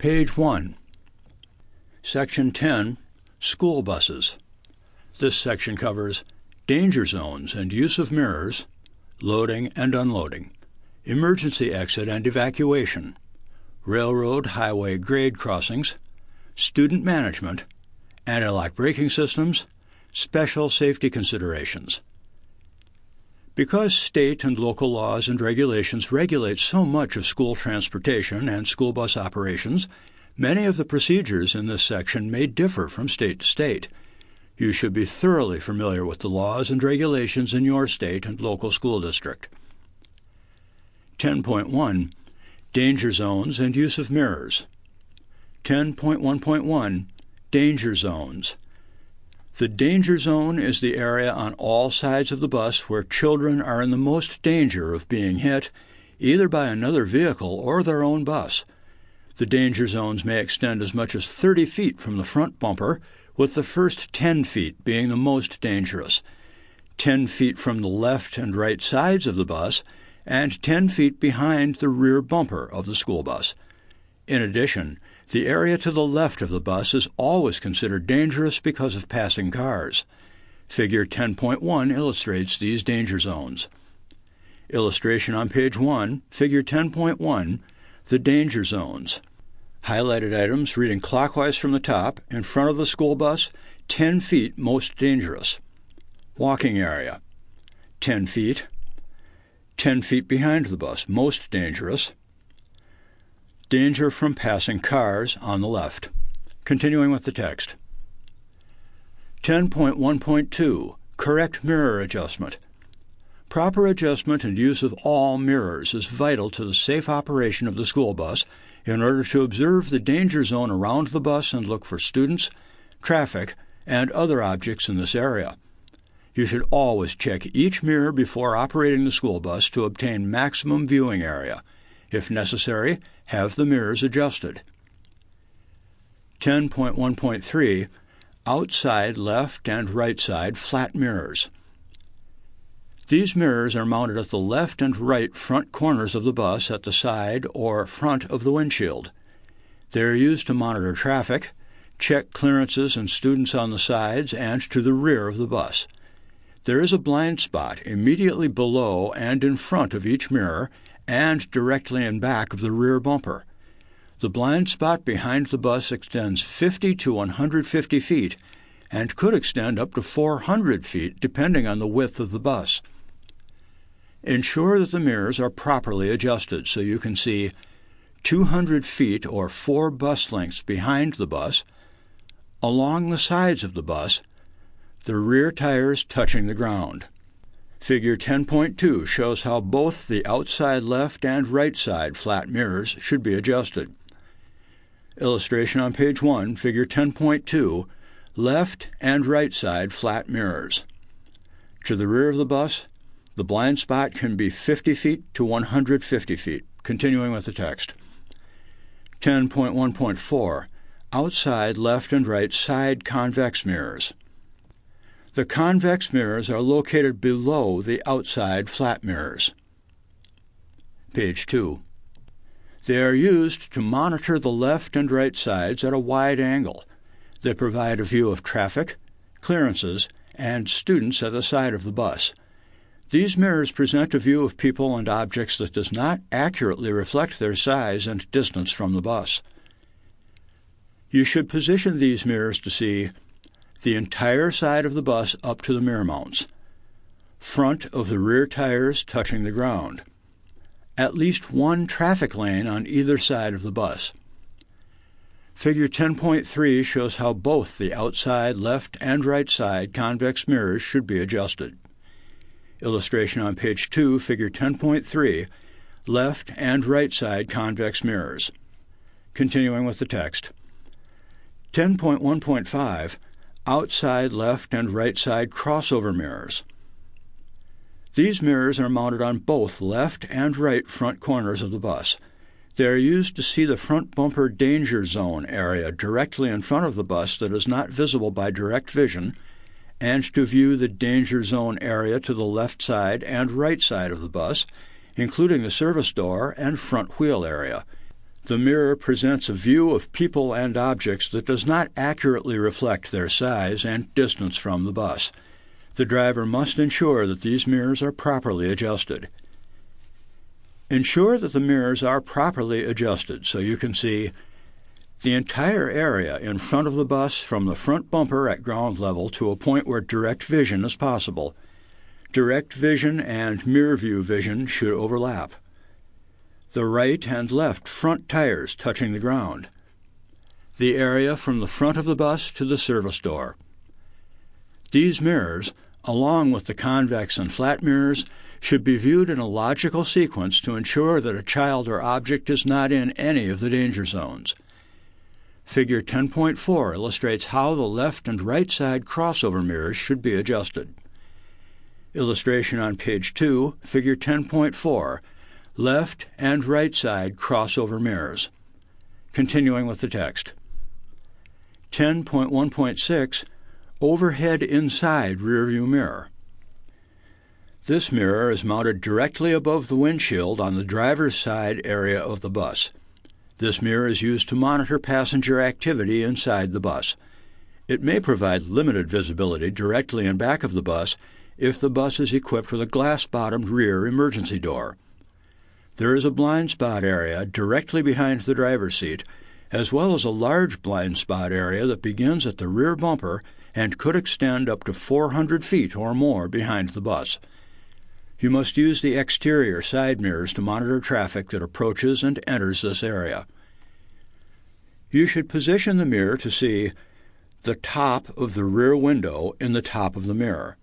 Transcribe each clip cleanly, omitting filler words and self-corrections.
Page 1. Section 10, School Buses. This section covers danger zones and use of mirrors, loading and unloading, emergency exit and evacuation, railroad highway grade crossings, student management, anti-lock braking systems, special safety considerations. Because state and local laws and regulations regulate so much of school transportation and school bus operations, many of the procedures in this section may differ from state to state. You should be thoroughly familiar with the laws and regulations in your state and local school district. 10.1. Danger zones and use of mirrors. 10.1.1. Danger zones. The danger zone is the area on all sides of the bus where children are in the most danger of being hit, either by another vehicle or their own bus. The danger zones may extend as much as 30 feet from the front bumper, with the first 10 feet being the most dangerous, 10 feet from the left and right sides of the bus, and 10 feet behind the rear bumper of the school bus. In addition, the area to the left of the bus is always considered dangerous because of passing cars. Figure 10.1 illustrates these danger zones. Illustration on page 1, Figure 10.1, the danger zones. Highlighted items reading clockwise from the top, in front of the school bus, 10 feet most dangerous. Walking area, 10 feet. 10 feet behind the bus, most dangerous. Danger from passing cars on the left. Continuing with the text. 10.1.2. Correct mirror adjustment. Proper adjustment and use of all mirrors is vital to the safe operation of the school bus in order to observe the danger zone around the bus and look for students, traffic, and other objects in this area. You should always check each mirror before operating the school bus to obtain maximum viewing area. If necessary, have the mirrors adjusted. 10.1.3. Outside left and right side flat mirrors. These mirrors are mounted at the left and right front corners of the bus at the side or front of the windshield. They are used to monitor traffic, check clearances and students on the sides and to the rear of the bus. There is a blind spot immediately below and in front of each mirror and directly in back of the rear bumper. The blind spot behind the bus extends 50 to 150 feet and could extend up to 400 feet depending on the width of the bus. Ensure that the mirrors are properly adjusted so you can see 200 feet or 4 bus lengths behind the bus, along the sides of the bus, the rear tires touching the ground. Figure 10.2 shows how both the outside left and right side flat mirrors should be adjusted. Illustration on page 1, Figure 10.2, left and right side flat mirrors. To the rear of the bus, the blind spot can be 50 feet to 150 feet. Continuing with the text. 10.1.4, outside left and right side convex mirrors. The convex mirrors are located below the outside flat mirrors. Page 2. They are used to monitor the left and right sides at a wide angle. They provide a view of traffic, clearances, and students at the side of the bus. These mirrors present a view of people and objects that does not accurately reflect their size and distance from the bus. You should position these mirrors to see the entire side of the bus up to the mirror mounts, front of the rear tires touching the ground, at least one traffic lane on either side of the bus. Figure 10.3 shows how both the outside left and right side convex mirrors should be adjusted. Illustration on page 2, Figure 10.3, left and right side convex mirrors. Continuing with the text. 10.1.5, outside left and right side crossover mirrors. These mirrors are mounted on both left and right front corners of the bus. They are used to see the front bumper danger zone area directly in front of the bus that is not visible by direct vision, and to view the danger zone area to the left side and right side of the bus, including the service door and front wheel area. The mirror presents a view of people and objects that does not accurately reflect their size and distance from the bus. The driver must ensure that these mirrors are properly adjusted. Ensure that the mirrors are properly adjusted so you can see the entire area in front of the bus from the front bumper at ground level to a point where direct vision is possible. Direct vision and mirror view vision should overlap. The right and left front tires touching the ground. The area from the front of the bus to the service door. These mirrors, along with the convex and flat mirrors, should be viewed in a logical sequence to ensure that a child or object is not in any of the danger zones. Figure 10.4 illustrates how the left and right side crossover mirrors should be adjusted. Illustration on page 2, figure 10.4, left and right side crossover mirrors. Continuing with the text. 10.1.6, overhead inside rearview mirror. This mirror is mounted directly above the windshield on the driver's side area of the bus. This mirror is used to monitor passenger activity inside the bus. It may provide limited visibility directly in back of the bus if the bus is equipped with a glass-bottomed rear emergency door. There is a blind spot area directly behind the driver's seat, as well as a large blind spot area that begins at the rear bumper and could extend up to 400 feet or more behind the bus. You must use the exterior side mirrors to monitor traffic that approaches and enters this area. You should position the mirror to see the top of the rear window in the top of the mirror.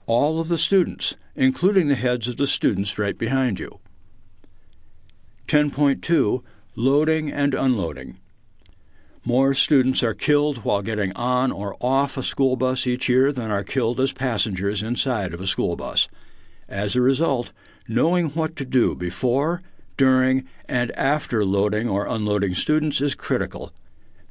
All of the students, including the heads of the students right behind you. 10.2, loading and unloading. More students are killed while getting on or off a school bus each year than are killed as passengers inside of a school bus. As a result, knowing what to do before, during, and after loading or unloading students is critical.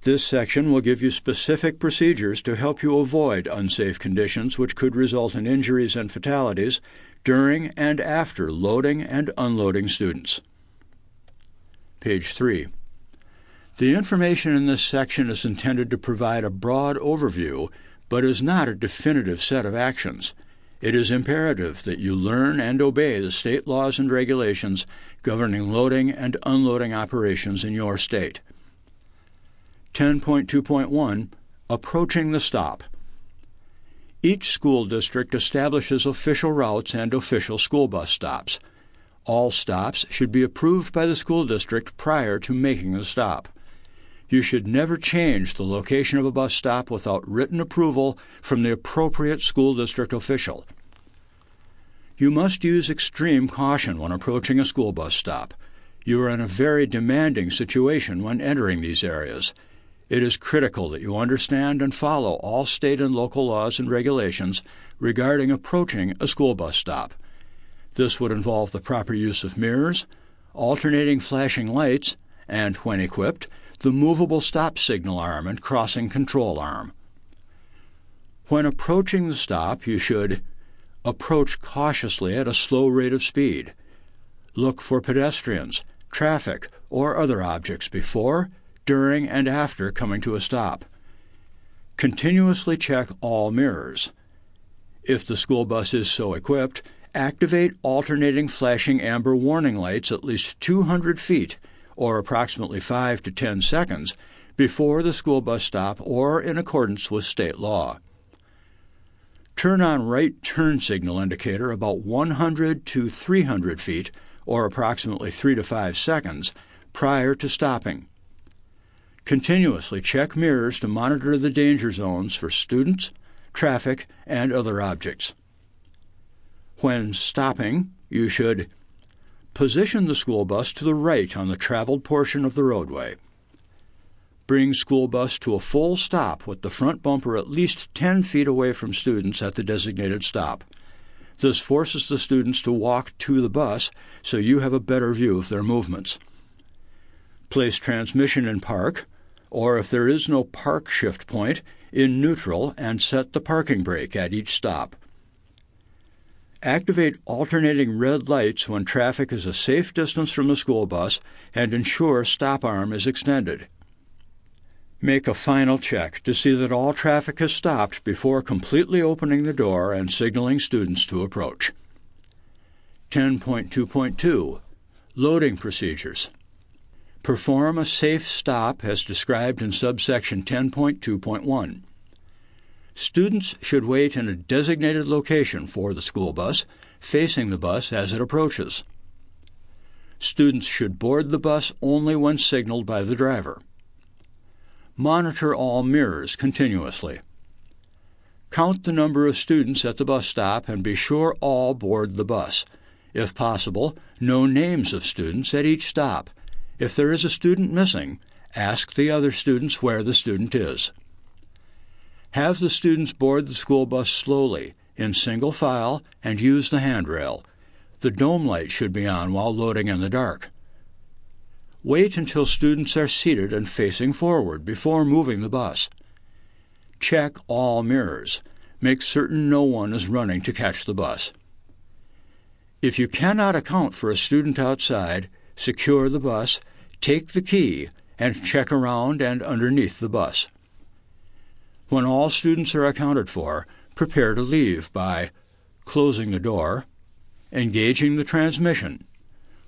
This section will give you specific procedures to help you avoid unsafe conditions which could result in injuries and fatalities during and after loading and unloading students. Page 3. The information in this section is intended to provide a broad overview, but is not a definitive set of actions. It is imperative that you learn and obey the state laws and regulations governing loading and unloading operations in your state. 10.2.1, Approaching the stop. Each school district establishes official routes and official school bus stops. All stops should be approved by the school district prior to making the stop. You should never change the location of a bus stop without written approval from the appropriate school district official. You must use extreme caution when approaching a school bus stop. You are in a very demanding situation when entering these areas. It is critical that you understand and follow all state and local laws and regulations regarding approaching a school bus stop. This would involve the proper use of mirrors, alternating flashing lights, and, when equipped, the movable stop signal arm and crossing control arm. When approaching the stop, you should approach cautiously at a slow rate of speed. Look for pedestrians, traffic, or other objects before, during, and after coming to a stop. Continuously check all mirrors. If the school bus is so equipped, activate alternating flashing amber warning lights at least 200 feet, or approximately 5 to 10 seconds, before the school bus stop or in accordance with state law. Turn on right turn signal indicator about 100 to 300 feet, or approximately 3 to 5 seconds, prior to stopping. Continuously check mirrors to monitor the danger zones for students, traffic, and other objects. When stopping, you should position the school bus to the right on the traveled portion of the roadway. Bring school bus to a full stop with the front bumper at least 10 feet away from students at the designated stop. This forces the students to walk to the bus so you have a better view of their movements. Place transmission in park, or if there is no park shift point, in neutral and set the parking brake at each stop. Activate alternating red lights when traffic is a safe distance from the school bus and ensure stop arm is extended. Make a final check to see that all traffic has stopped before completely opening the door and signaling students to approach. 10.2.2 Loading Procedures. Perform a safe stop as described in subsection 10.2.1. Students should wait in a designated location for the school bus, facing the bus as it approaches. Students should board the bus only when signaled by the driver. Monitor all mirrors continuously. Count the number of students at the bus stop and be sure all board the bus. If possible, know names of students at each stop. If there is a student missing, ask the other students where the student is. Have the students board the school bus slowly, in single file, and use the handrail. The dome light should be on while loading in the dark. Wait until students are seated and facing forward before moving the bus. Check all mirrors. Make certain no one is running to catch the bus. If you cannot account for a student outside, secure the bus, take the key, and check around and underneath the bus. When all students are accounted for, prepare to leave by closing the door, engaging the transmission,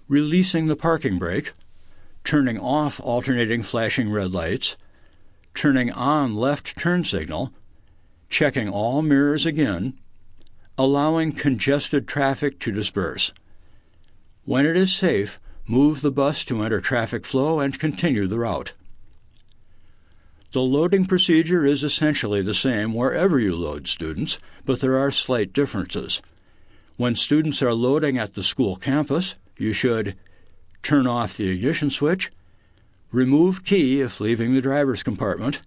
releasing the parking brake, turning off alternating flashing red lights, turning on left turn signal, checking all mirrors again, allowing congested traffic to disperse. When it is safe, move the bus to enter traffic flow and continue the route. The loading procedure is essentially the same wherever you load students, but there are slight differences. When students are loading at the school campus, you should turn off the ignition switch, remove key if leaving the driver's compartment,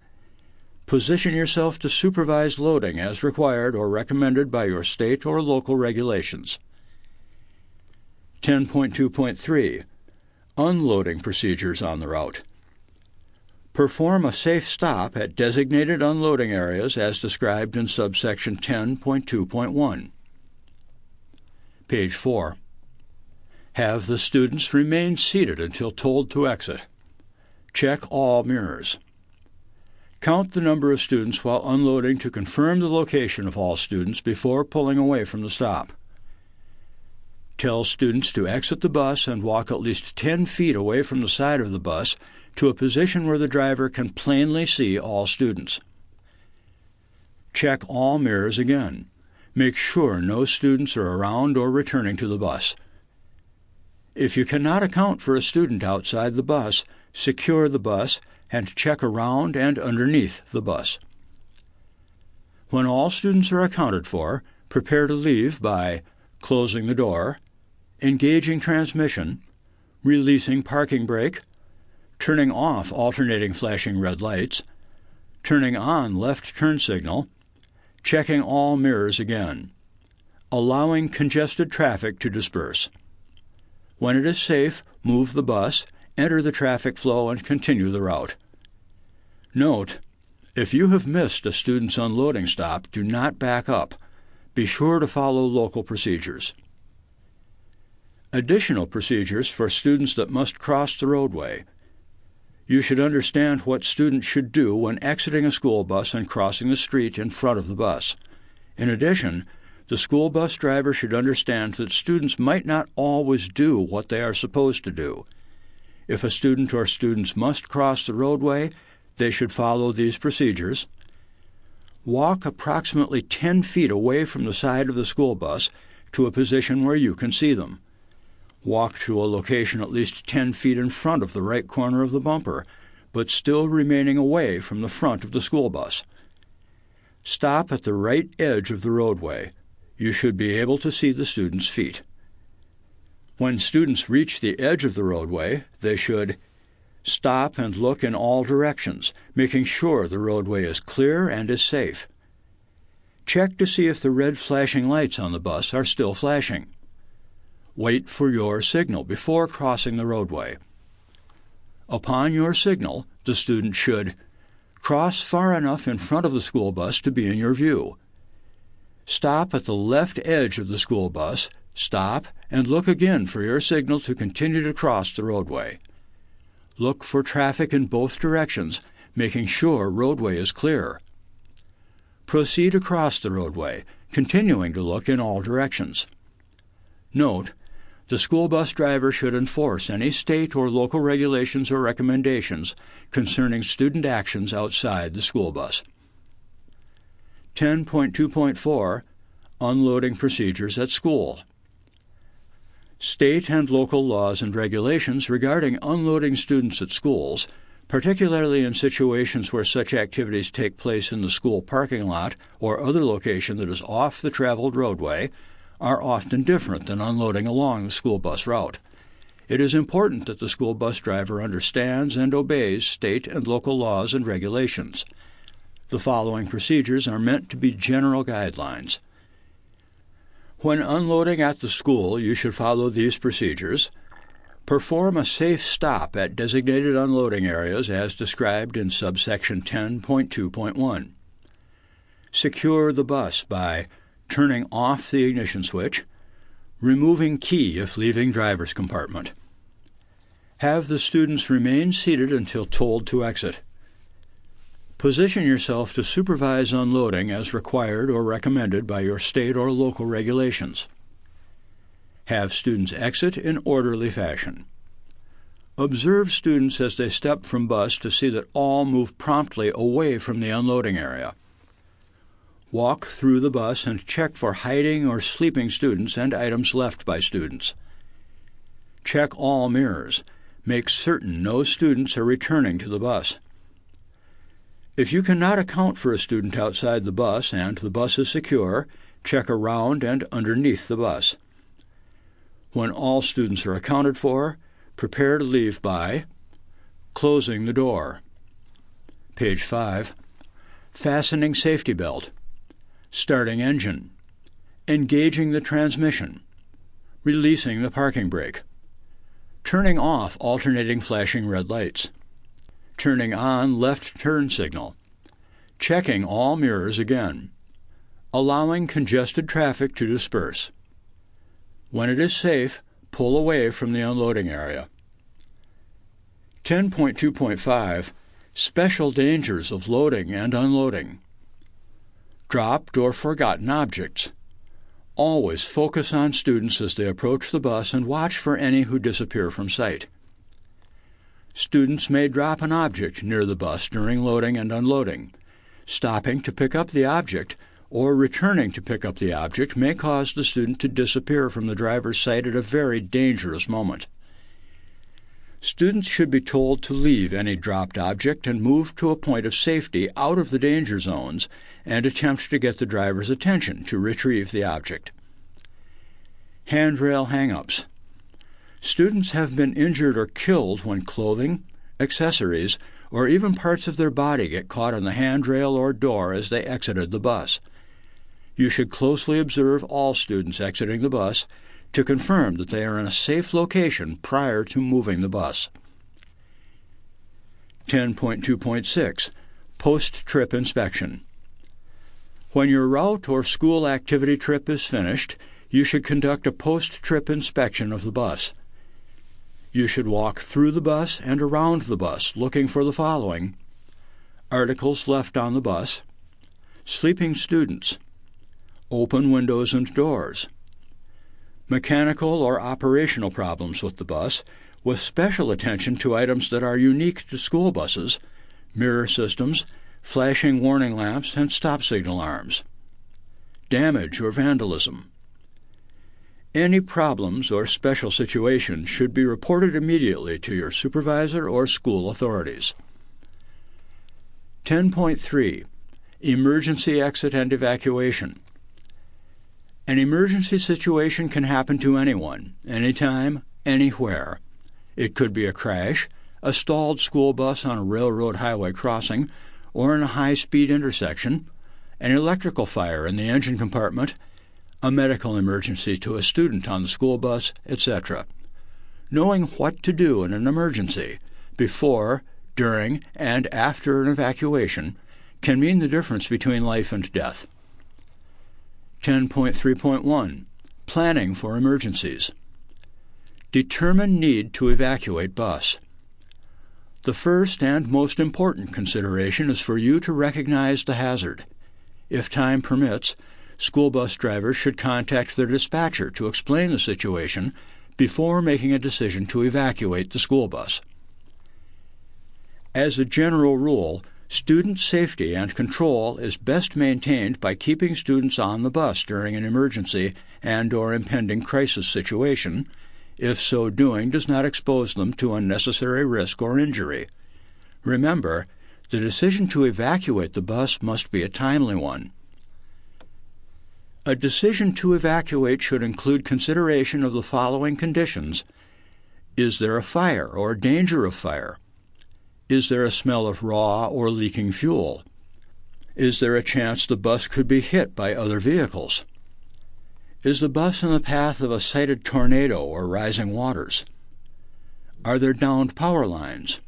position yourself to supervise loading as required or recommended by your state or local regulations. 10.2.3 Unloading Procedures on the route. Perform a safe stop at designated unloading areas as described in subsection 10.2.1. Page 4. Have the students remain seated until told to exit. Check all mirrors. Count the number of students while unloading to confirm the location of all students before pulling away from the stop. Tell students to exit the bus and walk at least 10 feet away from the side of the bus to a position where the driver can plainly see all students. Check all mirrors again. Make sure no students are around or returning to the bus. If you cannot account for a student outside the bus, secure the bus and check around and underneath the bus. When all students are accounted for, prepare to leave by closing the door, engaging transmission, releasing parking brake, turning off alternating flashing red lights, turning on left turn signal, checking all mirrors again, allowing congested traffic to disperse. When it is safe, move the bus, enter the traffic flow, and continue the route. Note, if you have missed a student's unloading stop, do not back up. Be sure to follow local procedures. Additional procedures for students that must cross the roadway. You should understand what students should do when exiting a school bus and crossing the street in front of the bus. In addition, the school bus driver should understand that students might not always do what they are supposed to do. If a student or students must cross the roadway, they should follow these procedures. Walk approximately 10 feet away from the side of the school bus to a position where you can see them. Walk to a location at least 10 feet in front of the right corner of the bumper, but still remaining away from the front of the school bus. Stop at the right edge of the roadway. You should be able to see the students' feet. When students reach the edge of the roadway, they should stop and look in all directions, making sure the roadway is clear and is safe. Check to see if the red flashing lights on the bus are still flashing. Wait for your signal before crossing the roadway. Upon your signal, the student should cross far enough in front of the school bus to be in your view. Stop at the left edge of the school bus, stop, and look again for your signal to continue to cross the roadway. Look for traffic in both directions, making sure roadway is clear. Proceed across the roadway, continuing to look in all directions. Note, the school bus driver should enforce any state or local regulations or recommendations concerning student actions outside the school bus. 10.2.4 Unloading Procedures at School. State and local laws and regulations regarding unloading students at schools, particularly in situations where such activities take place in the school parking lot or other location that is off the traveled roadway, are often different than unloading along the school bus route. It is important that the school bus driver understands and obeys state and local laws and regulations. The following procedures are meant to be general guidelines. When unloading at the school, you should follow these procedures. Perform a safe stop at designated unloading areas as described in subsection 10.2.1. Secure the bus by turning off the ignition switch, removing key if leaving driver's compartment. Have the students remain seated until told to exit. Position yourself to supervise unloading as required or recommended by your state or local regulations. Have students exit in orderly fashion. Observe students as they step from bus to see that all move promptly away from the unloading area. Walk through the bus and check for hiding or sleeping students and items left by students. Check all mirrors. Make certain no students are returning to the bus. If you cannot account for a student outside the bus and the bus is secure, check around and underneath the bus. When all students are accounted for, prepare to leave by closing the door. Page 5. Fastening safety belt. Starting engine. Engaging the transmission. Releasing the parking brake. Turning off alternating flashing red lights. Turning on left turn signal. Checking all mirrors again. Allowing congested traffic to disperse. When it is safe, pull away from the unloading area. 10.2.5 Special dangers of loading and unloading. Dropped or forgotten objects. Always focus on students as they approach the bus and watch for any who disappear from sight. Students may drop an object near the bus during loading and unloading. Stopping to pick up the object or returning to pick up the object may cause the student to disappear from the driver's sight at a very dangerous moment. Students should be told to leave any dropped object and move to a point of safety out of the danger zones and attempt to get the driver's attention to retrieve the object. Handrail hang-ups. Students have been injured or killed when clothing, accessories, or even parts of their body get caught on the handrail or door as they exited the bus. You should closely observe all students exiting the bus to confirm that they are in a safe location prior to moving the bus. 10.2.6 Post-trip inspection. When your route or school activity trip is finished, you should conduct a post-trip inspection of the bus. You should walk through the bus and around the bus looking for the following: articles left on the bus, sleeping students, open windows and doors, mechanical or operational problems with the bus, with special attention to items that are unique to school buses, mirror systems, flashing warning lamps, and stop signal arms, damage or vandalism. Any problems or special situations should be reported immediately to your supervisor or school authorities. 10.3 Emergency exit and evacuation. An emergency situation can happen to anyone, anytime, anywhere. It could be a crash, a stalled school bus on a railroad highway crossing, or in a high-speed intersection, an electrical fire in the engine compartment, a medical emergency to a student on the school bus, etc. Knowing what to do in an emergency, before, during, and after an evacuation, can mean the difference between life and death. 10.3.1 Planning for emergencies. Determine need to evacuate bus. The first and most important consideration is for you to recognize the hazard. If time permits, school bus drivers should contact their dispatcher to explain the situation before making a decision to evacuate the school bus. As a general rule, student safety and control is best maintained by keeping students on the bus during an emergency and/or impending crisis situation, if so doing does not expose them to unnecessary risk or injury. Remember, the decision to evacuate the bus must be a timely one. A decision to evacuate should include consideration of the following conditions. Is there a fire or danger of fire? Is there a smell of raw or leaking fuel? Is there a chance the bus could be hit by other vehicles? Is the bus in the path of a cited tornado or rising waters? Are there downed power lines?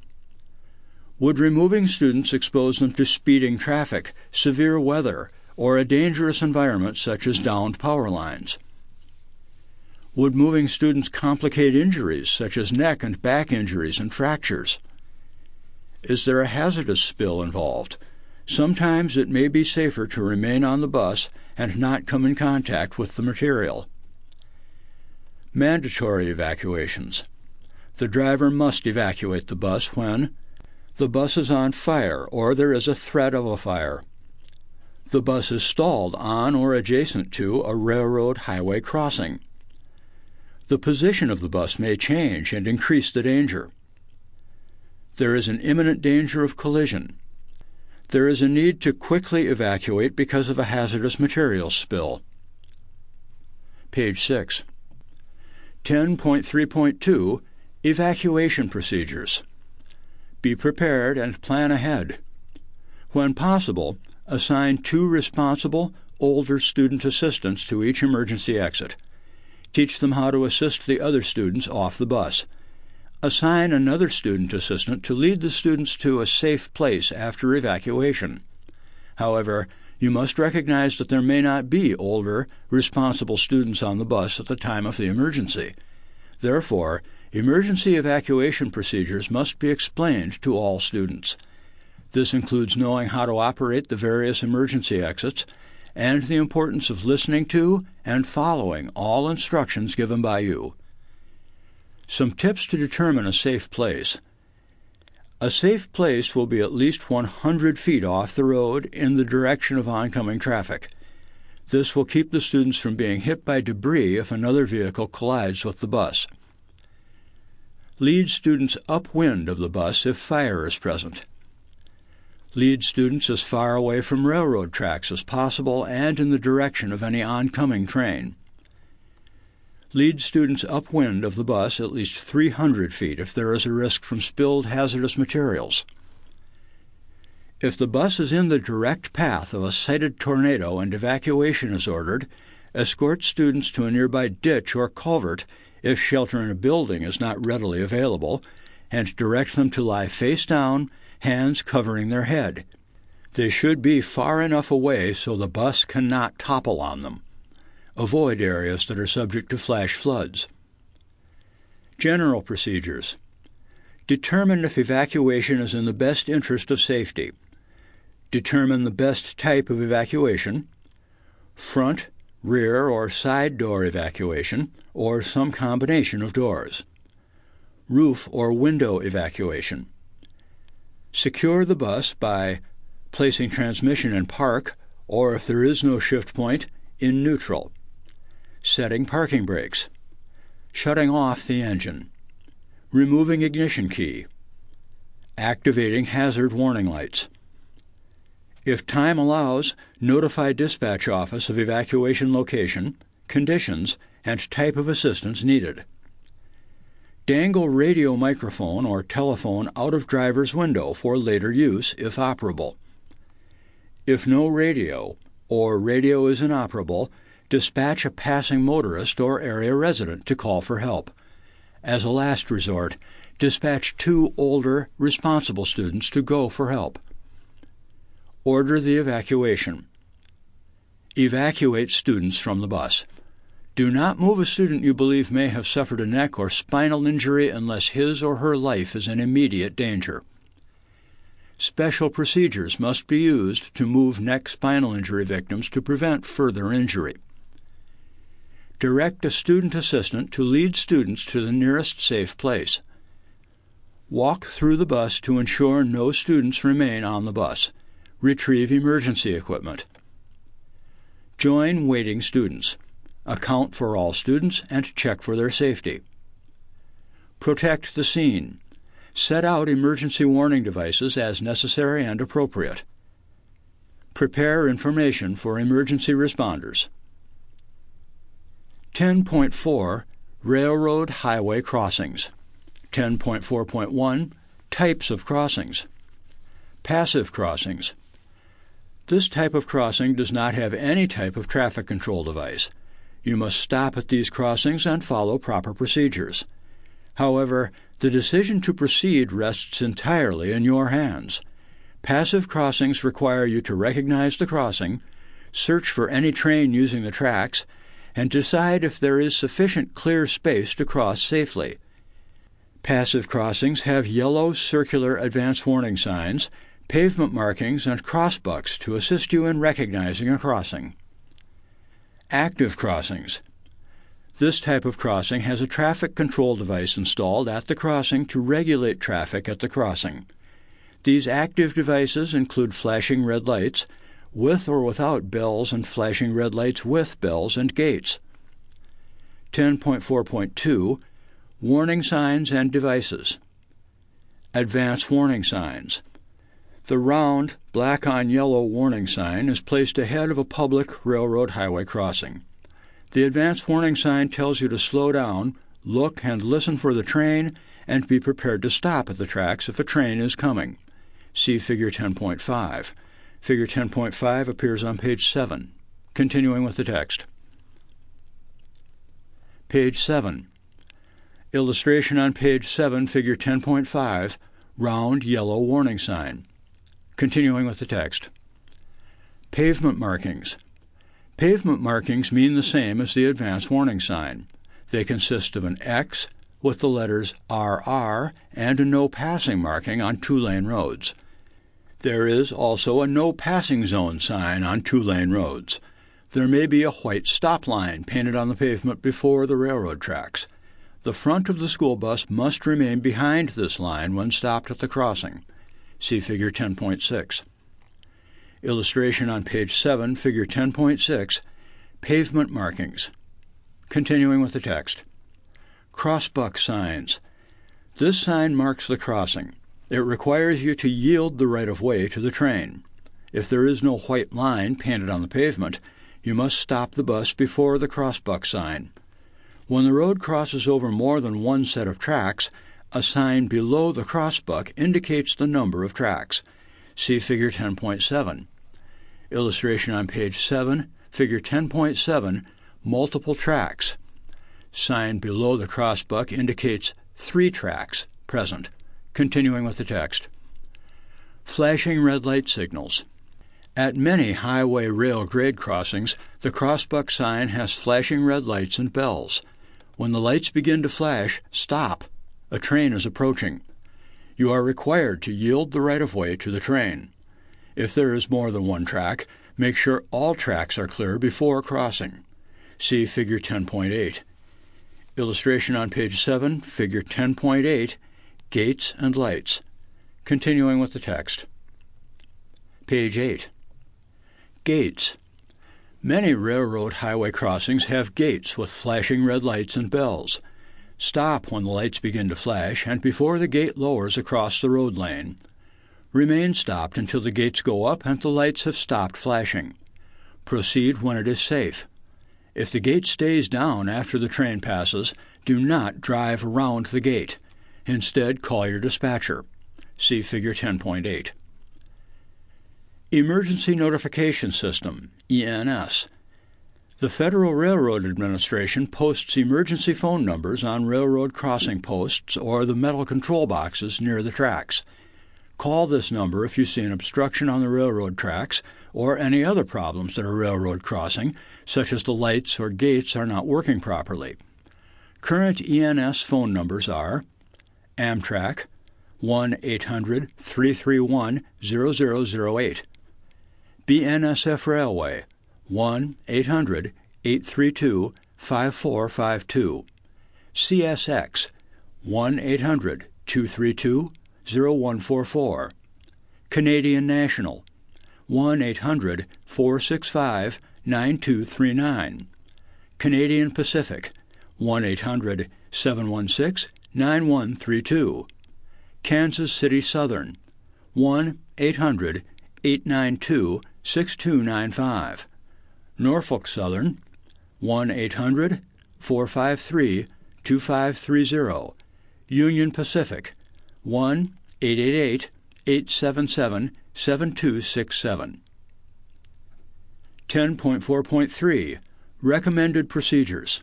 Would removing students expose them to speeding traffic, severe weather, or a dangerous environment such as downed power lines? Would moving students complicate injuries such as neck and back injuries and fractures? Is there a hazardous spill involved? Sometimes it may be safer to remain on the bus and not come in contact with the material. Mandatory evacuations. The driver must evacuate the bus when the bus is on fire or there is a threat of a fire. The bus is stalled on or adjacent to a railroad highway crossing. The position of the bus may change and increase the danger. There is an imminent danger of collision. There is a need to quickly evacuate because of a hazardous materials spill. Page 6. 10.3.2 Evacuation procedures. Be prepared and plan ahead. When possible, assign 2 responsible, older student assistants to each emergency exit. Teach them how to assist the other students off the bus. Assign another student assistant to lead the students to a safe place after evacuation. However, you must recognize that there may not be older, responsible students on the bus at the time of the emergency. Therefore, emergency evacuation procedures must be explained to all students. This includes knowing how to operate the various emergency exits and the importance of listening to and following all instructions given by you. Some tips to determine a safe place. A safe place will be at least 100 feet off the road in the direction of oncoming traffic. This will keep the students from being hit by debris if another vehicle collides with the bus. Lead students upwind of the bus if fire is present. Lead students as far away from railroad tracks as possible and in the direction of any oncoming train. Lead students upwind of the bus at least 300 feet if there is a risk from spilled hazardous materials. If the bus is in the direct path of a cited tornado and evacuation is ordered, escort students to a nearby ditch or culvert if shelter in a building is not readily available, and direct them to lie face down, hands covering their head. They should be far enough away so the bus cannot topple on them. Avoid areas that are subject to flash floods. General procedures. Determine if evacuation is in the best interest of safety. Determine the best type of evacuation. Front, rear, or side door evacuation, or some combination of doors. Roof or window evacuation. Secure the bus by placing transmission in park, or if there is no shift point, in neutral. Setting parking brakes. Shutting off the engine. Removing ignition key. Activating hazard warning lights. If time allows, notify dispatch office of evacuation location, conditions, and type of assistance needed. Dangle radio microphone or telephone out of driver's window for later use if operable. If no radio, or radio is inoperable, dispatch a passing motorist or area resident to call for help. As a last resort, dispatch 2 older, responsible students to go for help. Order the evacuation. Evacuate students from the bus. Do not move a student you believe may have suffered a neck or spinal injury unless his or her life is in immediate danger. Special procedures must be used to move neck spinal injury victims to prevent further injury. Direct a student assistant to lead students to the nearest safe place. Walk through the bus to ensure no students remain on the bus. Retrieve emergency equipment. Join waiting students. Account for all students and check for their safety. Protect the scene. Set out emergency warning devices as necessary and appropriate. Prepare information for emergency responders. 10.4 Railroad Highway Crossings. 10.4.1 Types of Crossings. Passive crossings. This type of crossing does not have any type of traffic control device. You must stop at these crossings and follow proper procedures. However, the decision to proceed rests entirely in your hands. Passive crossings require you to recognize the crossing, search for any train using the tracks, and decide if there is sufficient clear space to cross safely. Passive crossings have yellow circular advance warning signs, pavement markings, and crossbucks to assist you in recognizing a crossing. Active crossings. This type of crossing has a traffic control device installed at the crossing to regulate traffic at the crossing. These active devices include flashing red lights, with or without bells, and flashing red lights with bells and gates. 10.4.2 Warning signs and devices. Advance warning signs. The round, black-on-yellow warning sign is placed ahead of a public railroad highway crossing. The advance warning sign tells you to slow down, look and listen for the train, and be prepared to stop at the tracks if a train is coming. See Figure 10.5. Figure 10.5 appears on page 7. Continuing with the text. Page 7. Illustration on page 7, Figure 10.5, round yellow warning sign. Continuing with the text. Pavement markings. Pavement markings mean the same as the advance warning sign. They consist of an X with the letters RR and a no passing marking on two-lane roads. There is also a no passing zone sign on two-lane roads. There may be a white stop line painted on the pavement before the railroad tracks. The front of the school bus must remain behind this line when stopped at the crossing. See Figure 10.6. Illustration on page 7, Figure 10.6, pavement markings. Continuing with the text. Crossbuck signs. This sign marks the crossing. It requires you to yield the right-of-way to the train. If there is no white line painted on the pavement, you must stop the bus before the crossbuck sign. When the road crosses over more than one set of tracks, a sign below the crossbuck indicates the number of tracks. See Figure 10.7. Illustration on page 7, Figure 10.7, multiple tracks. Sign below the crossbuck indicates 3 tracks present. Continuing with the text. Flashing red light signals. At many highway rail grade crossings, the crossbuck sign has flashing red lights and bells. When the lights begin to flash, stop. A train is approaching. You are required to yield the right-of-way to the train. If there is more than one track, make sure all tracks are clear before crossing. See Figure 10.8. Illustration on page 7, Figure 10.8, gates and lights. Continuing with the text. Page 8. Gates. Many railroad highway crossings have gates with flashing red lights and bells. Stop when the lights begin to flash and before the gate lowers across the road lane. Remain stopped until the gates go up and the lights have stopped flashing. Proceed when it is safe. If the gate stays down after the train passes, do not drive around the gate. Instead, call your dispatcher. See Figure 10.8. Emergency Notification System, ENS. The Federal Railroad Administration posts emergency phone numbers on railroad crossing posts or the metal control boxes near the tracks. Call this number if you see an obstruction on the railroad tracks or any other problems at a railroad crossing, such as the lights or gates are not working properly. Current ENS phone numbers are Amtrak 1-800-331-0008, BNSF Railway 1-800-832-5452, CSX 1-800-232-0144, Canadian National 1-800-465-9239, Canadian Pacific 1-800-716-9132, Kansas City Southern 1-800-892-6295, Norfolk Southern 1-800-453-2530, Union Pacific 1-888-877-7267. 10.4.3 Recommended Procedures.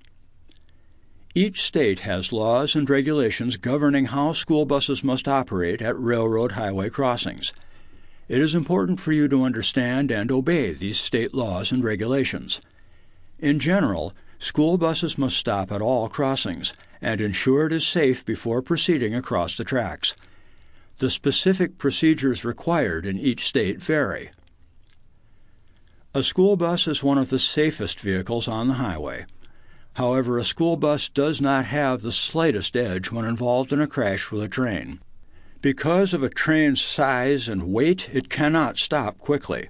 Each state has laws and regulations governing how school buses must operate at railroad highway crossings. It is important for you to understand and obey these state laws and regulations. In general, school buses must stop at all crossings and ensure it is safe before proceeding across the tracks. The specific procedures required in each state vary. A school bus is one of the safest vehicles on the highway. However, a school bus does not have the slightest edge when involved in a crash with a train. Because of a train's size and weight, it cannot stop quickly.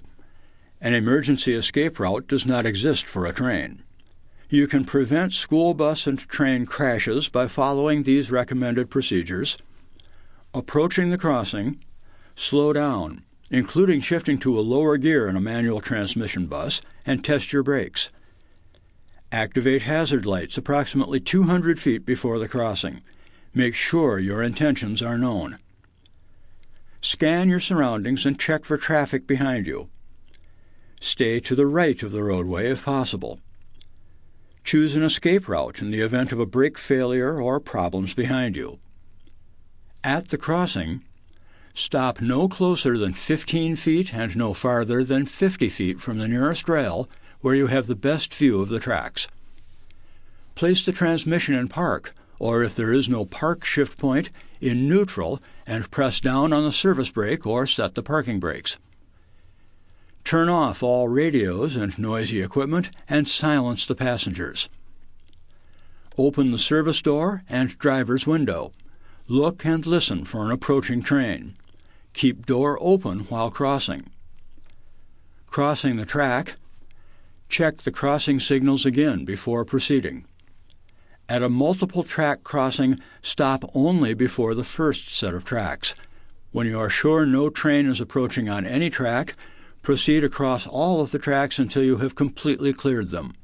An emergency escape route does not exist for a train. You can prevent school bus and train crashes by following these recommended procedures: approaching the crossing, slow down, including shifting to a lower gear in a manual transmission bus, and test your brakes. Activate hazard lights approximately 200 feet before the crossing. Make sure your intentions are known. Scan your surroundings and check for traffic behind you. Stay to the right of the roadway if possible. Choose an escape route in the event of a brake failure or problems behind you. At the crossing, stop no closer than 15 feet and no farther than 50 feet from the nearest rail where you have the best view of the tracks. Place the transmission in park, or if there is no park shift point, in neutral, and press down on the service brake or set the parking brakes. Turn off all radios and noisy equipment and silence the passengers. Open the service door and driver's window. Look and listen for an approaching train. Keep door open while crossing. Crossing the track, check the crossing signals again before proceeding. At a multiple track crossing, stop only before the first set of tracks. When you are sure no train is approaching on any track, proceed across all of the tracks until you have completely cleared them.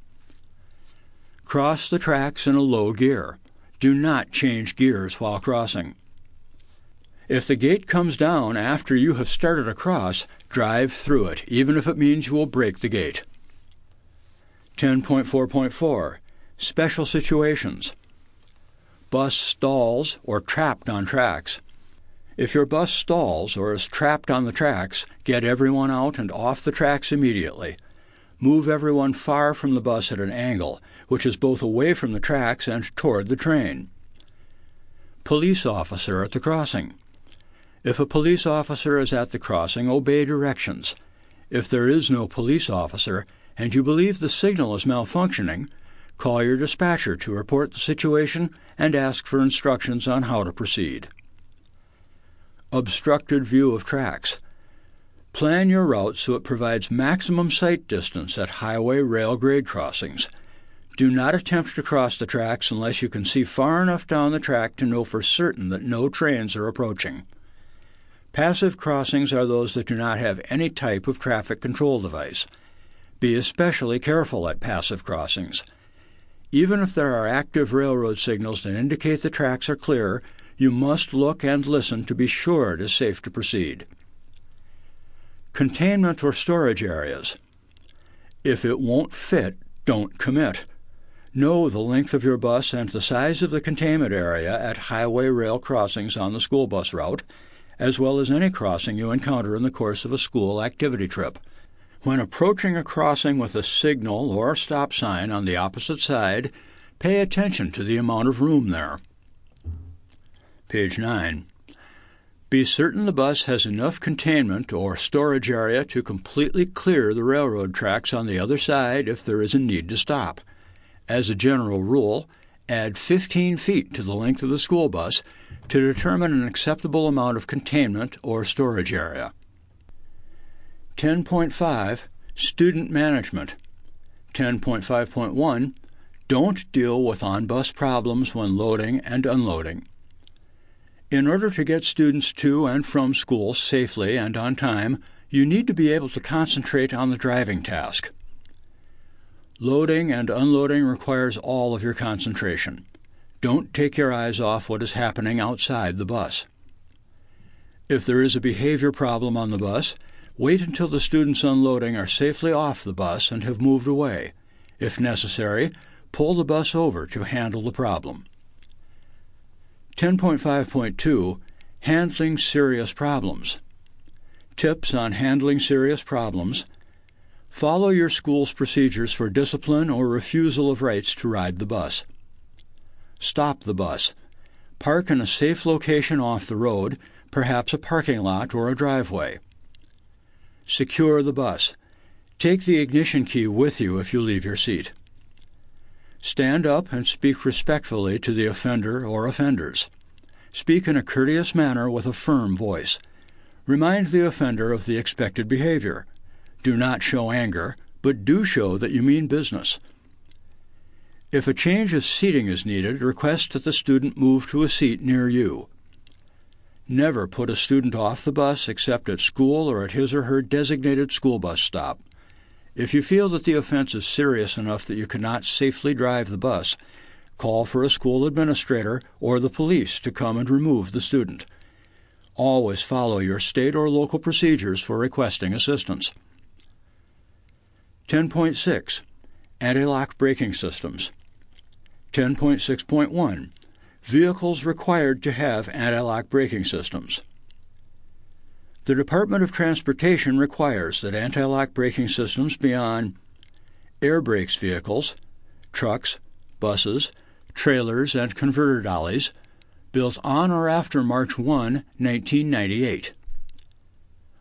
Cross the tracks in a low gear. Do not change gears while crossing. If the gate comes down after you have started across, drive through it, even if it means you will break the gate. 10.4.4 Special Situations. Bus stalls or trapped on tracks. If your bus stalls or is trapped on the tracks, get everyone out and off the tracks immediately. Move everyone far from the bus at an angle, which is both away from the tracks and toward the train. Police officer at the crossing. If a police officer is at the crossing, obey directions. If there is no police officer, and you believe the signal is malfunctioning, call your dispatcher to report the situation and ask for instructions on how to proceed. Obstructed view of tracks. Plan your route so it provides maximum sight distance at highway rail grade crossings. Do not attempt to cross the tracks unless you can see far enough down the track to know for certain that no trains are approaching. Passive crossings are those that do not have any type of traffic control device. Be especially careful at passive crossings. Even if there are active railroad signals that indicate the tracks are clear, you must look and listen to be sure it is safe to proceed. Containment or storage areas. If it won't fit, don't commit. Know the length of your bus and the size of the containment area at highway rail crossings on the school bus route, as well as any crossing you encounter in the course of a school activity trip. When approaching a crossing with a signal or stop sign on the opposite side, pay attention to the amount of room there. Page 9. Be certain the bus has enough containment or storage area to completely clear the railroad tracks on the other side if there is a need to stop. As a general rule, add 15 feet to the length of the school bus to determine an acceptable amount of containment or storage area. 10.5. Student Management. 10.5.1. Don't deal with on-bus problems when loading and unloading. In order to get students to and from school safely and on time, you need to be able to concentrate on the driving task. Loading and unloading requires all of your concentration. Don't take your eyes off what is happening outside the bus. If there is a behavior problem on the bus, wait until the students unloading are safely off the bus and have moved away. If necessary, pull the bus over to handle the problem. 10.5.2. Handling Serious Problems. Tips on handling serious problems. Follow your school's procedures for discipline or refusal of rights to ride the bus. Stop the bus. Park in a safe location off the road, perhaps a parking lot or a driveway. Secure the bus. Take the ignition key with you if you leave your seat. Stand up and speak respectfully to the offender or offenders. Speak in a courteous manner with a firm voice. Remind the offender of the expected behavior. Do not show anger, but do show that you mean business. If a change of seating is needed, request that the student move to a seat near you. Never put a student off the bus except at school or at his or her designated school bus stop. If you feel that the offense is serious enough that you cannot safely drive the bus, call for a school administrator or the police to come and remove the student. Always follow your state or local procedures for requesting assistance. 10.6. Anti-lock braking systems. 10.6.1. Vehicles required to have anti-lock braking systems. The Department of Transportation requires that anti-lock braking systems be on air brakes vehicles, trucks, buses, trailers, and converter dollies built on or after March 1, 1998.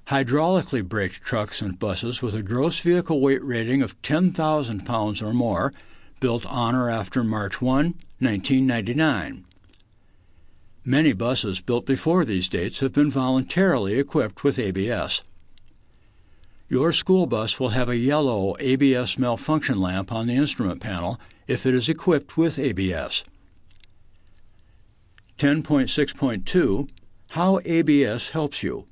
Hydraulically braked trucks and buses with a gross vehicle weight rating of 10,000 pounds or more built on or after March 1, 1999. Many buses built before these dates have been voluntarily equipped with ABS. Your school bus will have a yellow ABS malfunction lamp on the instrument panel if it is equipped with ABS. 10.6.2. How ABS helps you.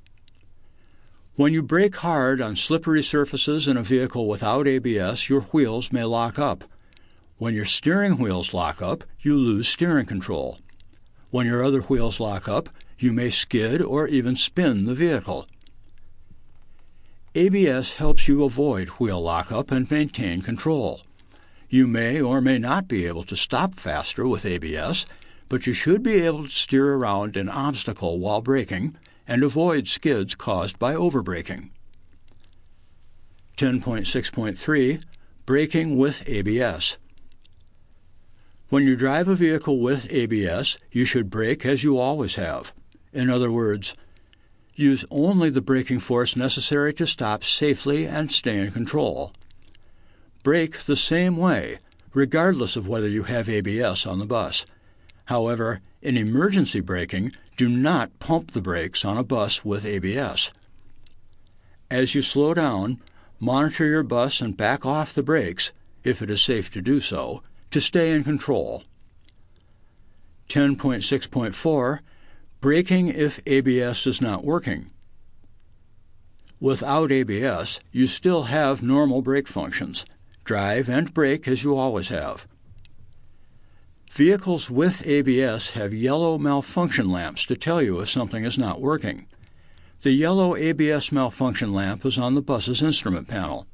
When you brake hard on slippery surfaces in a vehicle without ABS, your wheels may lock up. When your steering wheels lock up, you lose steering control. When your other wheels lock up, you may skid or even spin the vehicle. ABS helps you avoid wheel lockup and maintain control. You may or may not be able to stop faster with ABS, but you should be able to steer around an obstacle while braking and avoid skids caused by overbraking. 10.6.3. Braking with ABS. When you drive a vehicle with ABS, you should brake as you always have. In other words, use only the braking force necessary to stop safely and stay in control. Brake the same way, regardless of whether you have ABS on the bus. However, in emergency braking, do not pump the brakes on a bus with ABS. As you slow down, monitor your bus and back off the brakes, if it is safe to do so, to stay in control. 10.6.4. Braking if ABS is not working. Without ABS, you still have normal brake functions. Drive and brake as you always have. Vehicles with ABS have yellow malfunction lamps to tell you if something is not working. The yellow ABS malfunction lamp is on the bus's instrument panel.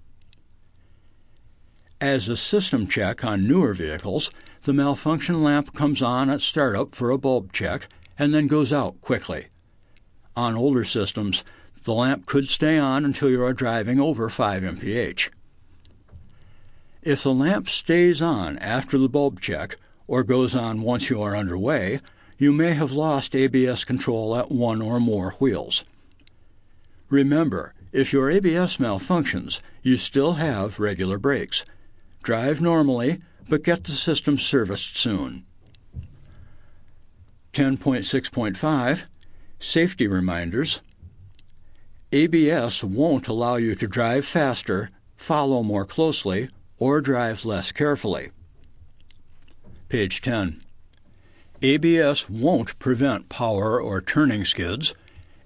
As a system check on newer vehicles, the malfunction lamp comes on at startup for a bulb check and then goes out quickly. On older systems, The lamp could stay on until you are driving over 5 mph. If the lamp stays on after the bulb check or goes on once you are underway, you may have lost ABS control at one or more wheels. Remember, if your ABS malfunctions, you still have regular brakes. Drive normally, but get the system serviced soon. 10.6.5 Safety Reminders. ABS won't allow you to drive faster, follow more closely, or drive less carefully. Page 10. ABS won't prevent power or turning skids.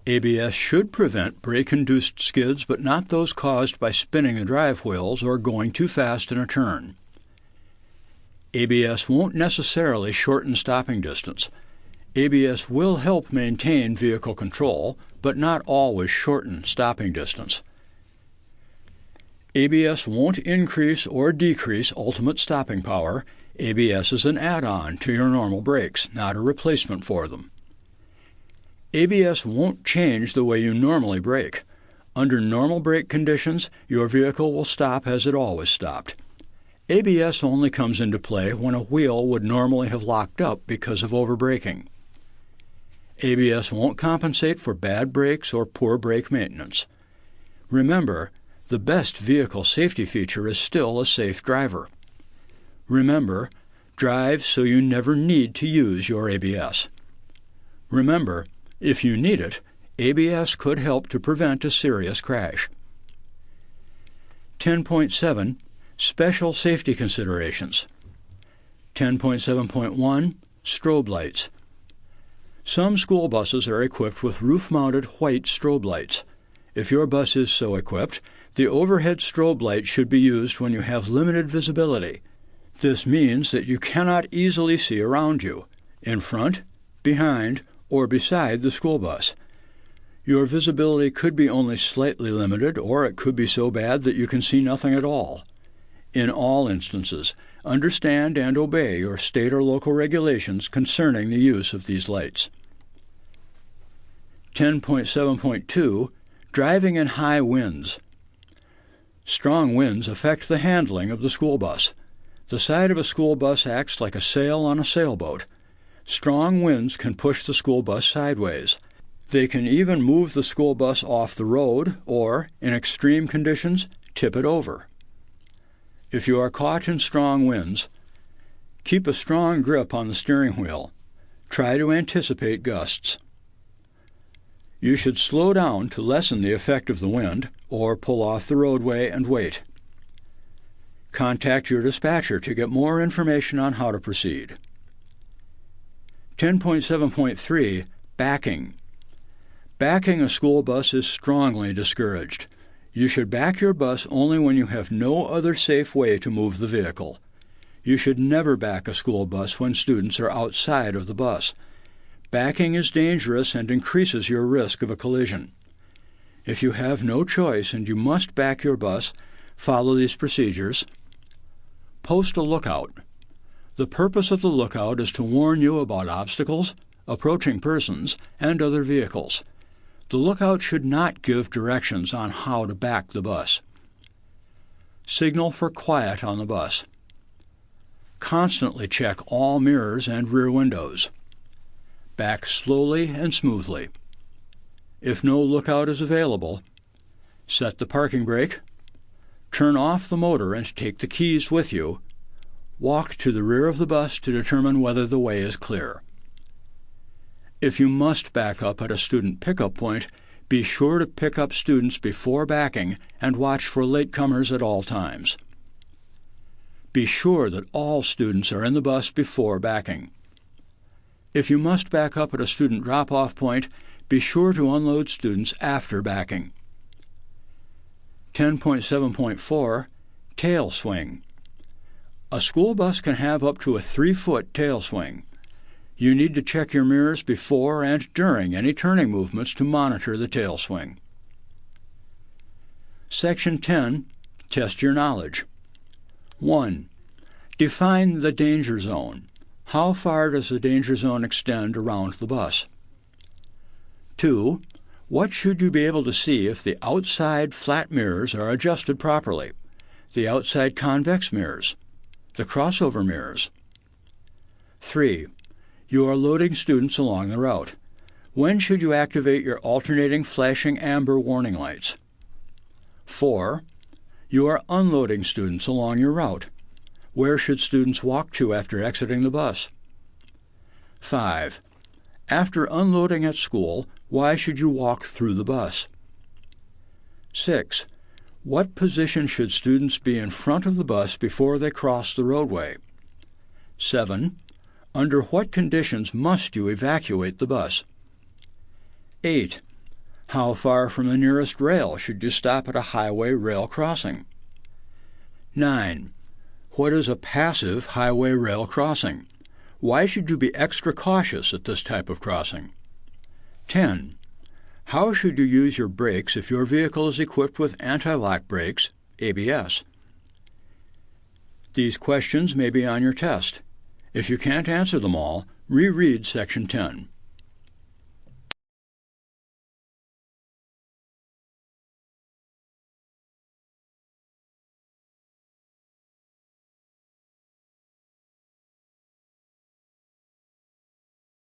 ABS should prevent brake-induced skids, but not those caused by spinning the drive wheels or going too fast in a turn. ABS won't necessarily shorten stopping distance. ABS will help maintain vehicle control, but not always shorten stopping distance. ABS won't increase or decrease ultimate stopping power. ABS is an add-on to your normal brakes, not a replacement for them. ABS won't change the way you normally brake. Under normal brake conditions, your vehicle will stop as it always stopped. ABS only comes into play when a wheel would normally have locked up because of overbraking. ABS won't compensate for bad brakes or poor brake maintenance. Remember, the best vehicle safety feature is still a safe driver. Remember, drive so you never need to use your ABS. Remember, if you need it, ABS could help to prevent a serious crash. 10.7 Special Safety Considerations. 10.7.1 Strobe Lights. Some school buses are equipped with roof-mounted white strobe lights. If your bus is so equipped, the overhead strobe light should be used when you have limited visibility. This means that you cannot easily see around you, in front, behind, or beside the school bus. Your visibility could be only slightly limited, or it could be so bad that you can see nothing at all. In all instances, understand and obey your state or local regulations concerning the use of these lights. 10.7.2 Driving in High Winds. Strong winds affect the handling of the school bus. The side of a school bus acts like a sail on a sailboat. Strong winds can push the school bus sideways. They can even move the school bus off the road or, in extreme conditions, tip it over. If you are caught in strong winds, keep a strong grip on the steering wheel. Try to anticipate gusts. You should slow down to lessen the effect of the wind or pull off the roadway and wait. Contact your dispatcher to get more information on how to proceed. 10.7.3 Backing. Backing a school bus is strongly discouraged. You should back your bus only when you have no other safe way to move the vehicle. You should never back a school bus when students are outside of the bus. Backing is dangerous and increases your risk of a collision. If you have no choice and you must back your bus, follow these procedures. Post a lookout. The purpose of the lookout is to warn you about obstacles, approaching persons, and other vehicles. The lookout should not give directions on how to back the bus. Signal for quiet on the bus. Constantly check all mirrors and rear windows. Back slowly and smoothly. If no lookout is available, set the parking brake, turn off the motor and take the keys with you. Walk to the rear of the bus to determine whether the way is clear. If you must back up at a student pickup point, be sure to pick up students before backing and watch for latecomers at all times. Be sure that all students are in the bus before backing. If you must back up at a student drop-off point, be sure to unload students after backing. 10.7.4 Tail Swing. A school bus can have up to a 3-foot tail swing. You need to check your mirrors before and during any turning movements to monitor the tail swing. Section 10. Test your knowledge. 1. Define the danger zone. How far does the danger zone extend around the bus? 2. What should you be able to see if the outside flat mirrors are adjusted properly? The outside convex mirrors, the crossover mirrors. 3. You are loading students along the route. When should you activate your alternating flashing amber warning lights? 4. You are unloading students along your route. Where should students walk to after exiting the bus? 5. After unloading at school, why should you walk through the bus? 6. What position should students be in front of the bus before they cross the roadway? 7. Under what conditions must you evacuate the bus? 8. How far from the nearest rail should you stop at a highway rail crossing? 9. What is a passive highway rail crossing? Why should you be extra cautious at this type of crossing? 10. How should you use your brakes if your vehicle is equipped with anti-lock brakes, ABS? These questions may be on your test. If you can't answer them all, reread Section 10.